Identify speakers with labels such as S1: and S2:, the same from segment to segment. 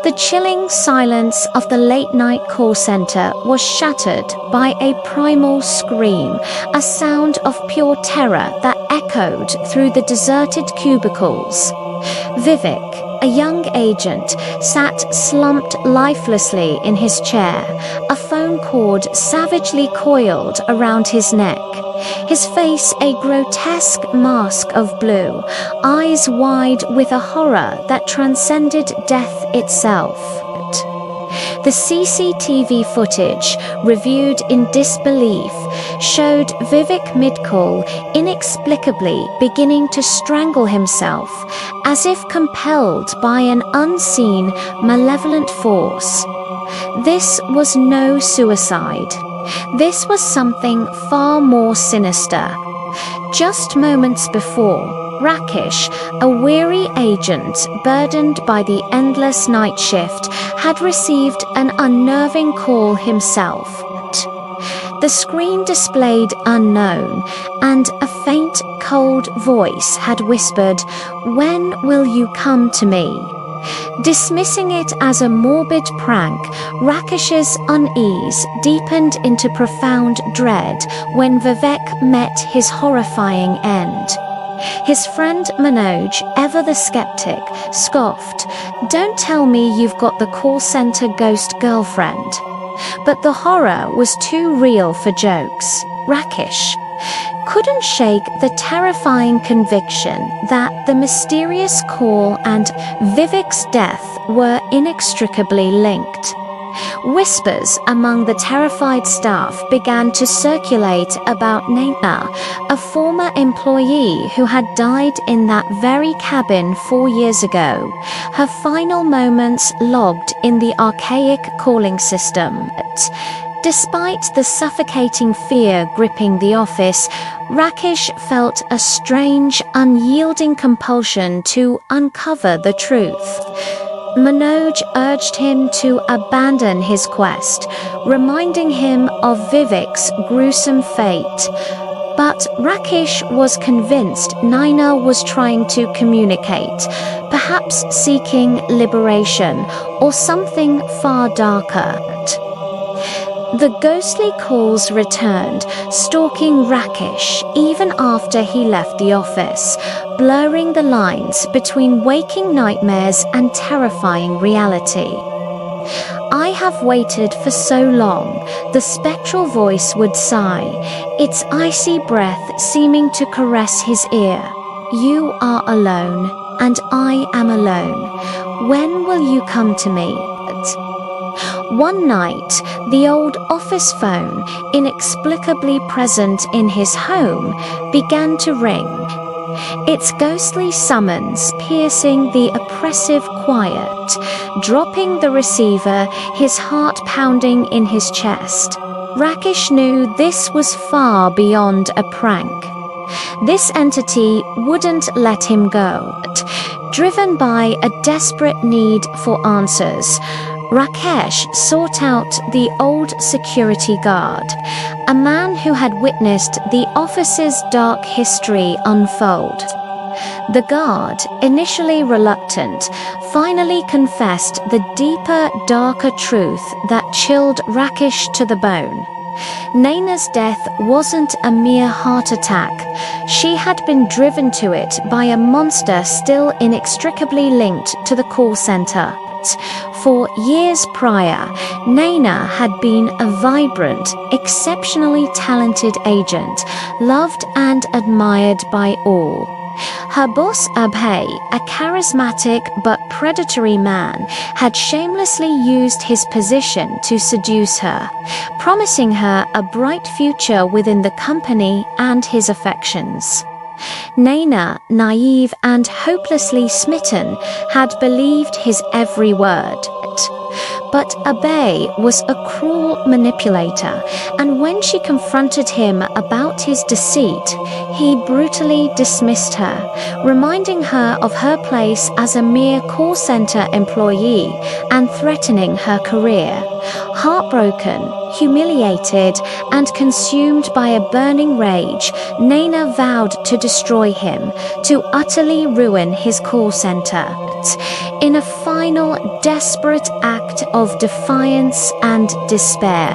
S1: The chilling silence of the late-night call center was shattered by a primal scream, a sound of pure terror that echoed through the deserted cubicles. Vivek, a young agent, sat slumped lifelessly in his chair, a phone cord savagely coiled around his neck. His face a grotesque mask of blue, eyes wide with a horror that transcended death itself. The CCTV footage, reviewed in disbelief, showed Vivek mid-call inexplicably beginning to strangle himself, as if compelled by an unseen, malevolent force. This was no suicide. This was something far more sinister. Just moments before, Rakesh, a weary agent burdened by the endless night shift, had received an unnerving call himself. The screen displayed unknown, and a faint, cold voice had whispered, "When will you come to me?" Dismissing it as a morbid prank, Rakesh's unease deepened into profound dread when Vivek met his horrifying end. His friend Manoj, ever the skeptic, scoffed, "Don't tell me you've got the call center ghost girlfriend." But the horror was too real for jokes. Rakesh couldn't shake the terrifying conviction that the mysterious call and Vivek's death were inextricably linked. Whispers among the terrified staff began to circulate about Naina, a former employee who had died in that very cabin 4 years ago, her final moments logged in the archaic calling system. Despite the suffocating fear gripping the office, Rakesh felt a strange, unyielding compulsion to uncover the truth. Manoj urged him to abandon his quest, reminding him of Vivek's gruesome fate. But Rakesh was convinced Naina was trying to communicate, perhaps seeking liberation or something far darker. The ghostly calls returned, stalking Rakesh even after he left the office, blurring the lines between waking nightmares and terrifying reality. "I have waited for so long," the spectral voice would sigh, its icy breath seeming to caress his ear. "You are alone, and I am alone. When will you come to me?" One night, the old office phone, inexplicably present in his home, began to ring. Its ghostly summons piercing the oppressive quiet, dropping the receiver, his heart pounding in his chest. Rakesh knew this was far beyond a prank. This entity wouldn't let him go. Driven by a desperate need for answers, Rakesh sought out the old security guard, a man who had witnessed the office's dark history unfold. The guard, initially reluctant, finally confessed the deeper, darker truth that chilled Rakesh to the bone. Naina's death wasn't a mere heart attack. She had been driven to it by a monster still inextricably linked to the call center. For years prior, Naina had been a vibrant, exceptionally talented agent, loved and admired by all. Her boss Abhay, a charismatic but predatory man, had shamelessly used his position to seduce her, promising her a bright future within the company and his affections. Naina, naive and hopelessly smitten, had believed his every word. But Abhay was a cruel manipulator, and when she confronted him about his deceit, he brutally dismissed her, reminding her of her place as a mere call center employee and threatening her career. Heartbroken, humiliated, and consumed by a burning rage, Naina vowed to destroy him, to utterly ruin his call center. in a final desperate act of defiance and despair.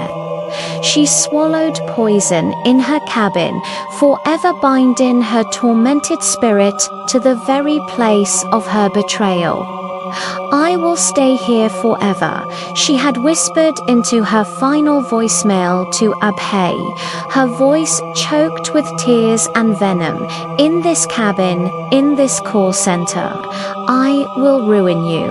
S1: She swallowed poison in her cabin, forever binding her tormented spirit to the very place of her betrayal. "I will stay here forever," she had whispered into her final voicemail to Abhay, her voice choked with tears and venom. "In this cabin, in this call center, I will ruin you."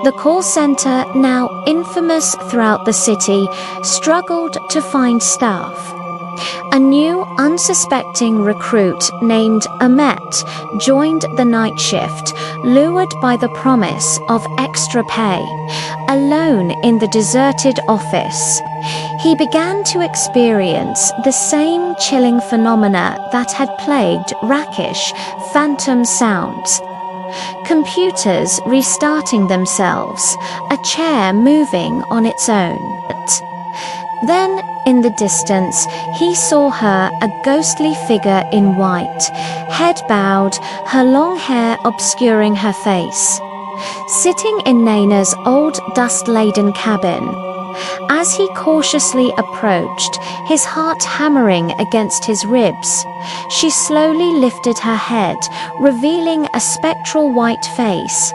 S1: The call center, now infamous throughout the city, struggled to find staff. A new, unsuspecting recruit named Ahmet joined the night shift, lured by the promise of extra pay. Alone in the deserted office, he began to experience the same chilling phenomena that had plagued Rakesh: phantom sounds. Computers restarting themselves, a chair moving on its own. Then, in the distance, he saw her, a ghostly figure in white, head bowed, her long hair obscuring her face, sitting in Naina's old dust-laden cabin. As he cautiously approached, his heart hammering against his ribs, she slowly lifted her head, revealing a spectral white face,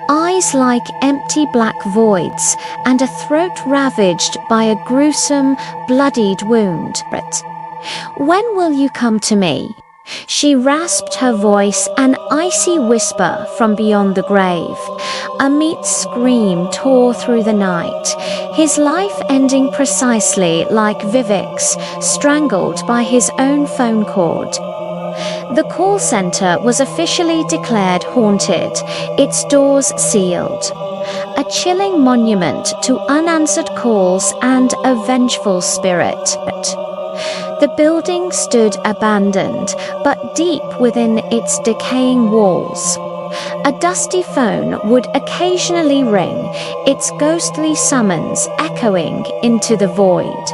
S1: eyes like empty black voids, and a throat ravaged by a gruesome, bloodied wound. "When will you come to me?" She rasped, her voice an icy whisper from beyond the grave. Amit's scream tore through the night, his life ending precisely like Vivek's, strangled by his own phone cord. The call center was officially declared haunted, its doors sealed. A chilling monument to unanswered calls and a vengeful spirit. The building stood abandoned, but deep within its decaying walls, a dusty phone would occasionally ring, its ghostly summons echoing into the void.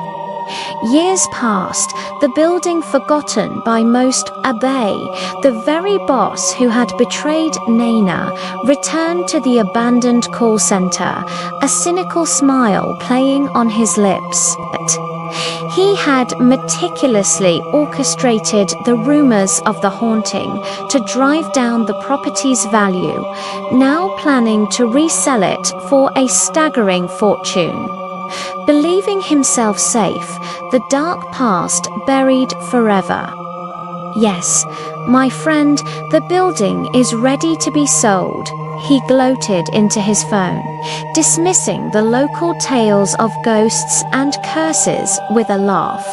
S1: Years passed, the building forgotten by most. Abhay, the very boss who had betrayed Naina, returned to the abandoned call center, a cynical smile playing on his lips. He had meticulously orchestrated the rumors of the haunting to drive down the property's value, now planning to resell it for a staggering fortune. Believing himself safe, the dark past buried forever. "Yes, my friend, the building is ready to be sold," he gloated into his phone, dismissing the local tales of ghosts and curses with a laugh.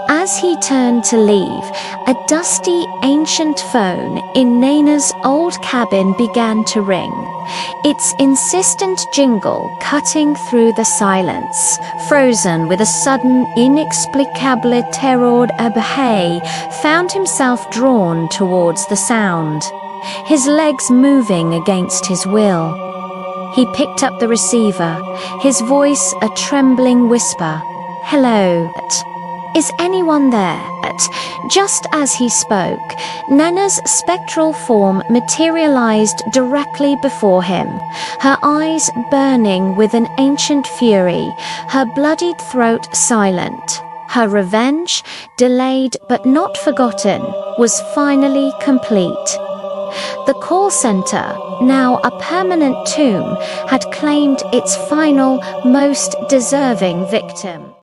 S1: As he turned to leave, a dusty, ancient phone in Naina's old cabin began to ring, its insistent jingle cutting through the silence. Frozen with a sudden, inexplicable terror, Abhay found himself drawn towards the sound, his legs moving against his will. He picked up the receiver, his voice a trembling whisper. "Hello. Is anyone there?" Just as he spoke, Naina's spectral form materialized directly before him, her eyes burning with an ancient fury, her bloodied throat silent. Her revenge, delayed but not forgotten, was finally complete. The call center, now a permanent tomb, had claimed its final, most deserving victim.